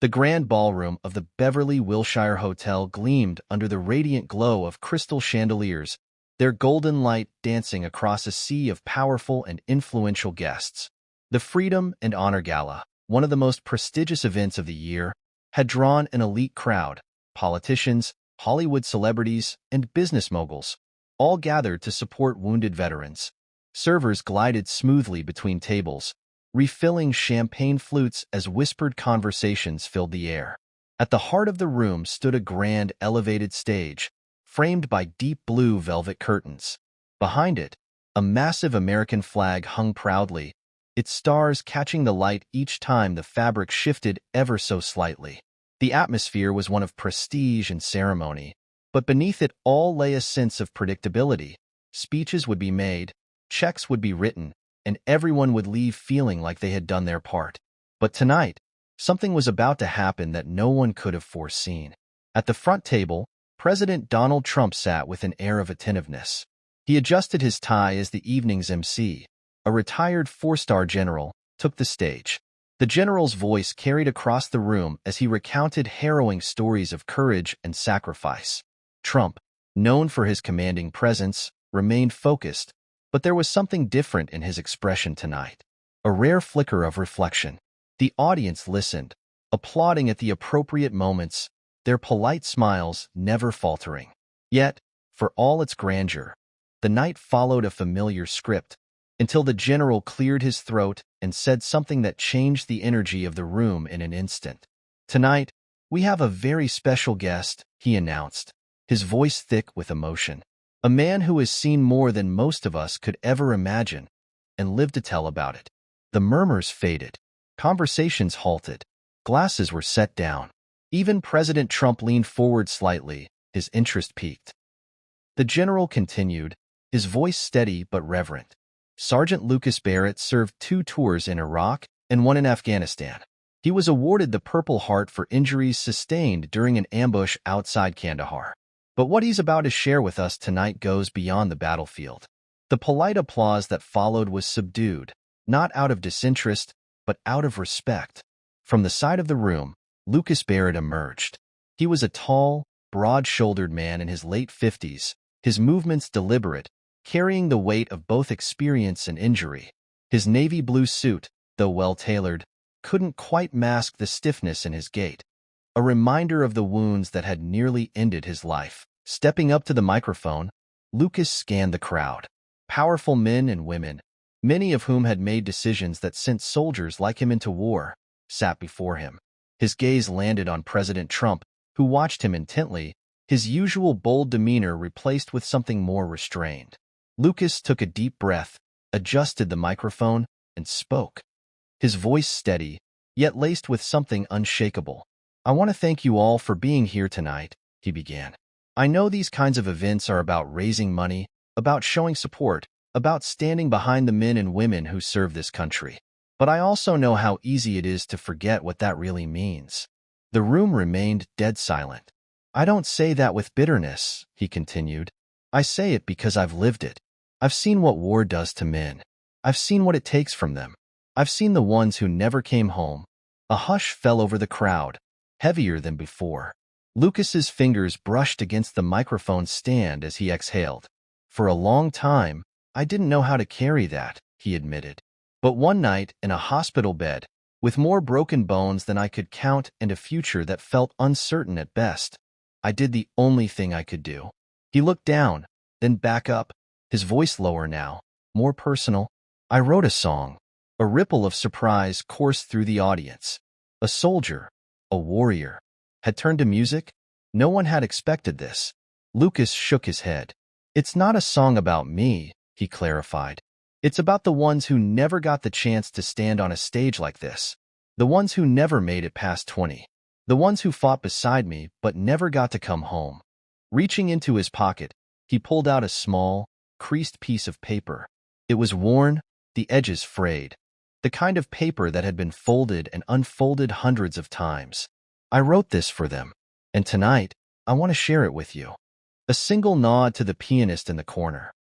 The grand ballroom of the Beverly Wilshire Hotel gleamed under the radiant glow of crystal chandeliers, their golden light dancing across a sea of powerful and influential guests. The Freedom and Honor Gala, one of the most prestigious events of the year, had drawn an elite crowd: politicians, Hollywood celebrities, and business moguls, all gathered to support wounded veterans. Servers glided smoothly between tables, refilling champagne flutes as whispered conversations filled the air. At the heart of the room stood a grand, elevated stage, framed by deep blue velvet curtains. Behind it, a massive American flag hung proudly, its stars catching the light each time the fabric shifted ever so slightly. The atmosphere was one of prestige and ceremony, but beneath it all lay a sense of predictability. Speeches would be made, checks would be written, and everyone would leave feeling like they had done their part. But tonight, something was about to happen that no one could have foreseen. At the front table, President Donald Trump sat with an air of attentiveness. He adjusted his tie as the evening's MC. A retired four-star general took the stage. The general's voice carried across the room as he recounted harrowing stories of courage and sacrifice. Trump, known for his commanding presence, remained focused, but there was something different in his expression tonight. A rare flicker of reflection. The audience listened, applauding at the appropriate moments, their polite smiles never faltering. Yet, for all its grandeur, the night followed a familiar script, until the general cleared his throat and said something that changed the energy of the room in an instant. "Tonight, we have a very special guest," he announced, his voice thick with emotion. "A man who has seen more than most of us could ever imagine, and lived to tell about it." The murmurs faded. Conversations halted. Glasses were set down. Even President Trump leaned forward slightly, his interest piqued. The general continued, his voice steady but reverent. "Sergeant Lucas Barrett served 2 tours in Iraq and 1 in Afghanistan. He was awarded the Purple Heart for injuries sustained during an ambush outside Kandahar. But what he's about to share with us tonight goes beyond the battlefield." The polite applause that followed was subdued, not out of disinterest, but out of respect. From the side of the room, Lucas Barrett emerged. He was a tall, broad-shouldered man in his late 50s, his movements deliberate, carrying the weight of both experience and injury. His navy blue suit, though well-tailored, couldn't quite mask the stiffness in his gait, a reminder of the wounds that had nearly ended his life. Stepping up to the microphone, Lucas scanned the crowd. Powerful men and women, many of whom had made decisions that sent soldiers like him into war, sat before him. His gaze landed on President Trump, who watched him intently, his usual bold demeanor replaced with something more restrained. Lucas took a deep breath, adjusted the microphone, and spoke. His voice steady, yet laced with something unshakable. "I want to thank you all for being here tonight," he began. "I know these kinds of events are about raising money, about showing support, about standing behind the men and women who serve this country. But I also know how easy it is to forget what that really means." The room remained dead silent. "I don't say that with bitterness," he continued. "I say it because I've lived it. I've seen what war does to men. I've seen what it takes from them. I've seen the ones who never came home." A hush fell over the crowd, heavier than before. Lucas's fingers brushed against the microphone stand as he exhaled. "For a long time, I didn't know how to carry that," he admitted. "But one night, in a hospital bed, with more broken bones than I could count and a future that felt uncertain at best, I did the only thing I could do." He looked down, then back up, his voice lower now, more personal. "I wrote a song." A ripple of surprise coursed through the audience. A soldier, a warrior, had turned to music? No one had expected this. Lucas shook his head. "It's not a song about me," he clarified. "It's about the ones who never got the chance to stand on a stage like this. The ones who never made it past 20. The ones who fought beside me but never got to come home." Reaching into his pocket, he pulled out a small, creased piece of paper. It was worn, the edges frayed, the kind of paper that had been folded and unfolded hundreds of times. "I wrote this for them, and tonight, I want to share it with you." A single nod to the pianist in the corner.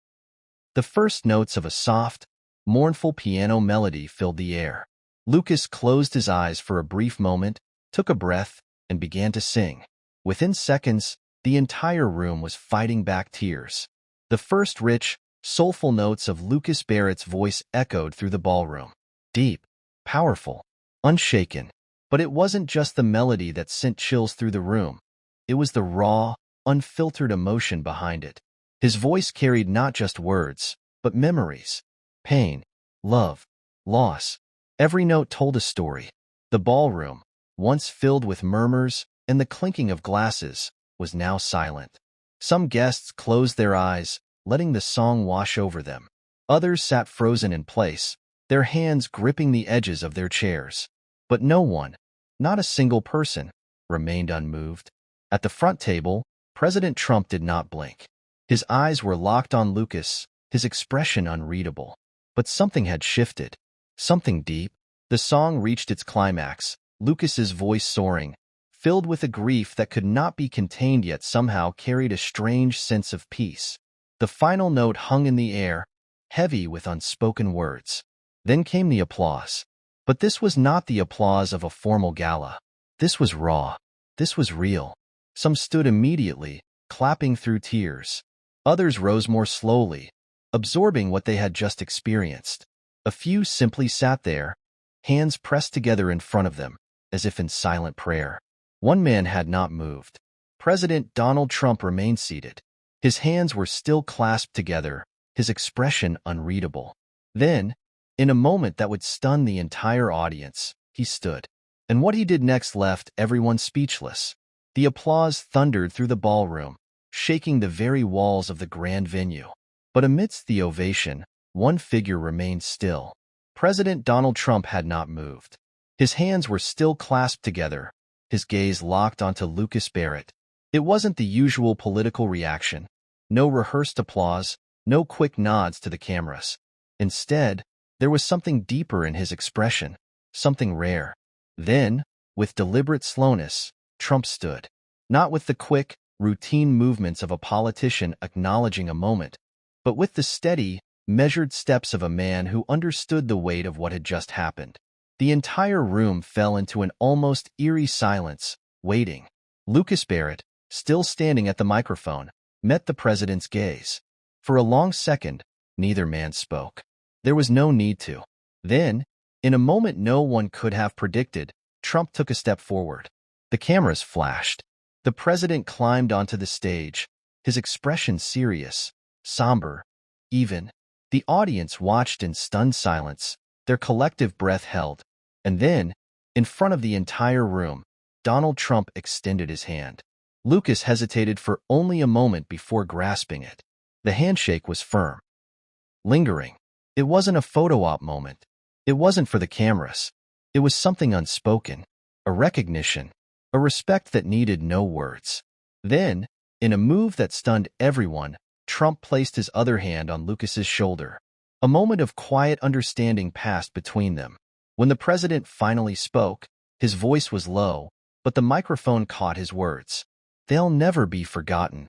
The first notes of a soft, mournful piano melody filled the air. Lucas closed his eyes for a brief moment, took a breath, and began to sing. Within seconds, the entire room was fighting back tears. The first rich, soulful notes of Lucas Barrett's voice echoed through the ballroom. Deep, powerful, unshaken. But it wasn't just the melody that sent chills through the room. It was the raw, unfiltered emotion behind it. His voice carried not just words, but memories. Pain, love, loss. Every note told a story. The ballroom, once filled with murmurs and the clinking of glasses, was now silent. Some guests closed their eyes, letting the song wash over them. Others sat frozen in place, their hands gripping the edges of their chairs. But no one, not a single person, remained unmoved. At the front table, President Trump did not blink. His eyes were locked on Lucas, his expression unreadable. But something had shifted. Something deep. The song reached its climax, Lucas's voice soaring, filled with a grief that could not be contained yet somehow carried a strange sense of peace. The final note hung in the air, heavy with unspoken words. Then came the applause. But this was not the applause of a formal gala. This was raw. This was real. Some stood immediately, clapping through tears. Others rose more slowly, absorbing what they had just experienced. A few simply sat there, hands pressed together in front of them, as if in silent prayer. One man had not moved. President Donald Trump remained seated. His hands were still clasped together, his expression unreadable. Then, in a moment that would stun the entire audience, he stood. And what he did next left everyone speechless. The applause thundered through the ballroom, shaking the very walls of the grand venue. But amidst the ovation, one figure remained still. President Donald Trump had not moved. His hands were still clasped together, his gaze locked onto Lucas Barrett. It wasn't the usual political reaction. No rehearsed applause, no quick nods to the cameras. Instead, there was something deeper in his expression, something rare. Then, with deliberate slowness, Trump stood. Not with the quick, routine movements of a politician acknowledging a moment, but with the steady, measured steps of a man who understood the weight of what had just happened. The entire room fell into an almost eerie silence, waiting. Lucas Barrett, still standing at the microphone, met the president's gaze. For a long second, neither man spoke. There was no need to. Then, in a moment no one could have predicted, Trump took a step forward. The cameras flashed. The president climbed onto the stage, his expression serious, somber, even. The audience watched in stunned silence, their collective breath held. And then, in front of the entire room, Donald Trump extended his hand. Lucas hesitated for only a moment before grasping it. The handshake was firm, lingering. It wasn't a photo op moment. It wasn't for the cameras. It was something unspoken, a recognition, a respect that needed no words. Then, in a move that stunned everyone, Trump placed his other hand on Lucas's shoulder. A moment of quiet understanding passed between them. When the president finally spoke, his voice was low, but the microphone caught his words. "They'll never be forgotten."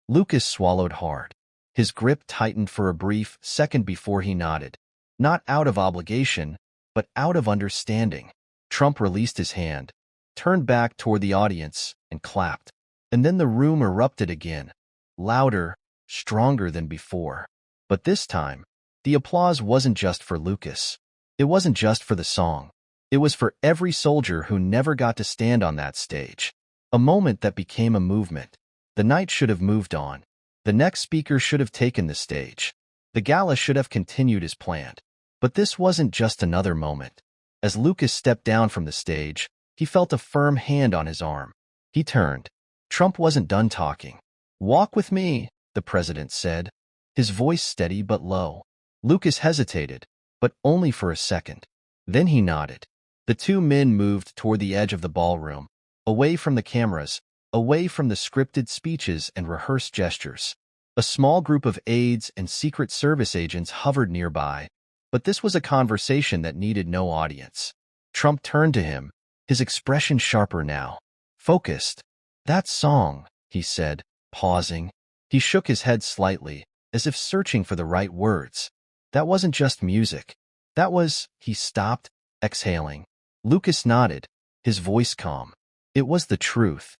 Lucas swallowed hard. His grip tightened for a brief second before he nodded. Not out of obligation, but out of understanding. Trump released his hand, turned back toward the audience, and clapped. And then the room erupted again, louder, stronger than before. But this time, the applause wasn't just for Lucas. It wasn't just for the song. It was for every soldier who never got to stand on that stage. A moment that became a movement. The night should have moved on. The next speaker should have taken the stage. The gala should have continued as planned. But this wasn't just another moment. As Lucas stepped down from the stage, he felt a firm hand on his arm. He turned. Trump wasn't done talking. "Walk with me," the president said, his voice steady but low. Lucas hesitated, but only for a second. Then he nodded. The two men moved toward the edge of the ballroom, away from the cameras, away from the scripted speeches and rehearsed gestures. A small group of aides and Secret Service agents hovered nearby, but this was a conversation that needed no audience. Trump turned to him, his expression sharper now. Focused. "That song," he said, pausing. He shook his head slightly, as if searching for the right words. "That wasn't just music. That was—" He stopped, exhaling. Lucas nodded, his voice calm. It was the truth.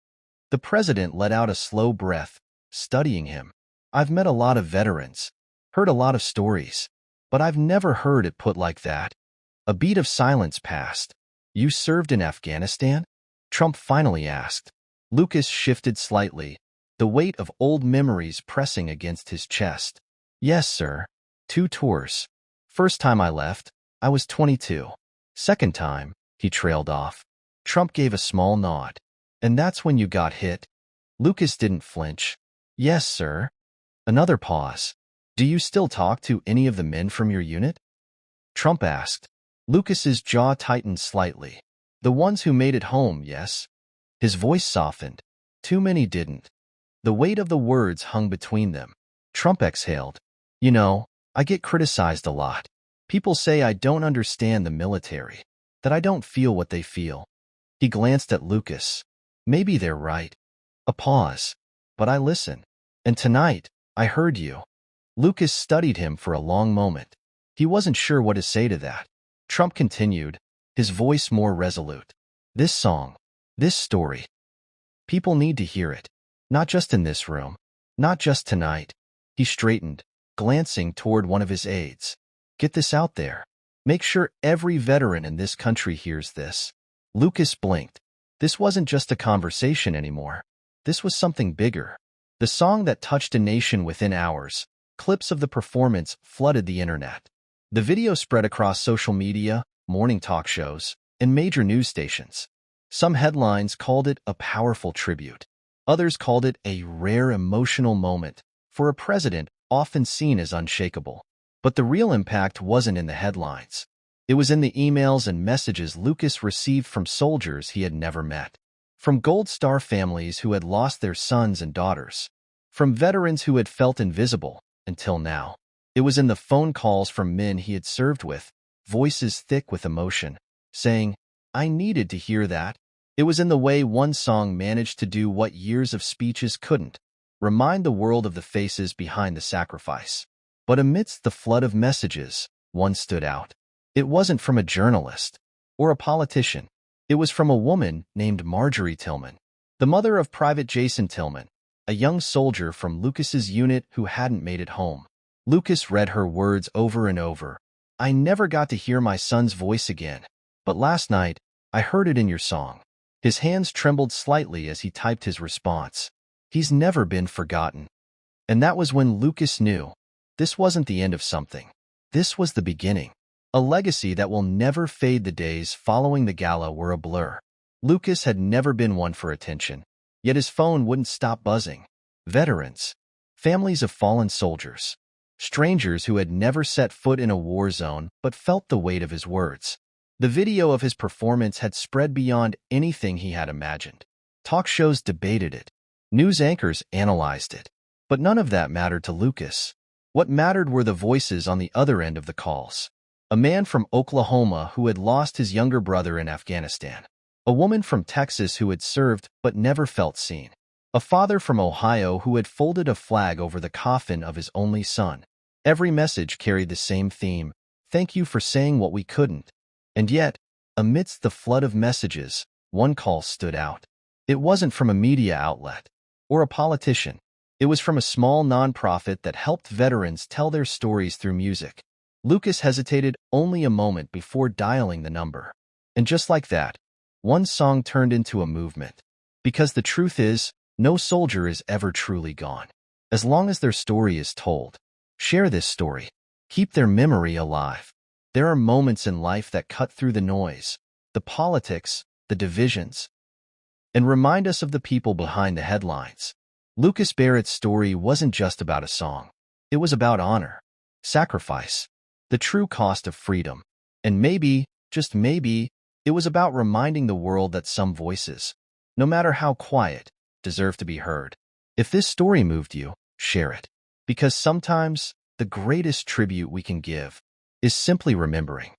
The president let out a slow breath, studying him. I've met a lot of veterans, heard a lot of stories, but I've never heard it put like that. A beat of silence passed. You served in Afghanistan? Trump finally asked. Lucas shifted slightly, the weight of old memories pressing against his chest. Yes, sir. 2 tours. First time I left, I was 22. Second time, he trailed off. Trump gave a small nod. And that's when you got hit? Lucas didn't flinch. Yes, sir. Another pause. Do you still talk to any of the men from your unit? Trump asked. Lucas's jaw tightened slightly. The ones who made it home, yes. His voice softened. Too many didn't. The weight of the words hung between them. Trump exhaled. You know, I get criticized a lot. People say I don't understand the military, that I don't feel what they feel. He glanced at Lucas. Maybe they're right. A pause. But I listen. And tonight, I heard you. Lucas studied him for a long moment. He wasn't sure what to say to that. Trump continued, his voice more resolute. This song, this story. People need to hear it. Not just in this room. Not just tonight. He straightened, glancing toward one of his aides. Get this out there. Make sure every veteran in this country hears this. Lucas blinked. This wasn't just a conversation anymore. This was something bigger. The song that touched a nation within hours. Clips of the performance flooded the internet. The video spread across social media, morning talk shows, and major news stations. Some headlines called it a powerful tribute. Others called it a rare emotional moment for a president often seen as unshakable. But the real impact wasn't in the headlines. It was in the emails and messages Lucas received from soldiers he had never met. From Gold Star families who had lost their sons and daughters. From veterans who had felt invisible, until now. It was in the phone calls from men he had served with, voices thick with emotion, saying, I needed to hear that. It was in the way one song managed to do what years of speeches couldn't, remind the world of the faces behind the sacrifice. But amidst the flood of messages, one stood out. It wasn't from a journalist or a politician. It was from a woman named Marjorie Tillman, the mother of Private Jason Tillman, a young soldier from Lucas's unit who hadn't made it home. Lucas read her words over and over. I never got to hear my son's voice again, but last night, I heard it in your song. His hands trembled slightly as he typed his response. He's never been forgotten. And that was when Lucas knew. This wasn't the end of something. This was the beginning. A legacy that will never fade. The days following the gala were a blur. Lucas had never been one for attention, yet his phone wouldn't stop buzzing. Veterans, families of fallen soldiers, strangers who had never set foot in a war zone but felt the weight of his words. The video of his performance had spread beyond anything he had imagined. Talk shows debated it. News anchors analyzed it. But none of that mattered to Lucas. What mattered were the voices on the other end of the calls. A man from Oklahoma who had lost his younger brother in Afghanistan. A woman from Texas who had served but never felt seen. A father from Ohio who had folded a flag over the coffin of his only son. Every message carried the same theme. Thank you for saying what we couldn't. And yet, amidst the flood of messages, one call stood out. It wasn't from a media outlet or a politician. It was from a small nonprofit that helped veterans tell their stories through music. Lucas hesitated only a moment before dialing the number. And just like that, one song turned into a movement. Because the truth is, no soldier is ever truly gone. As long as their story is told. Share this story. Keep their memory alive. There are moments in life that cut through the noise, the politics, the divisions, and remind us of the people behind the headlines. Lucas Barrett's story wasn't just about a song. It was about honor, sacrifice, the true cost of freedom. And maybe, just maybe, it was about reminding the world that some voices, no matter how quiet, deserve to be heard. If this story moved you, share it. Because sometimes, the greatest tribute we can give is simply remembering.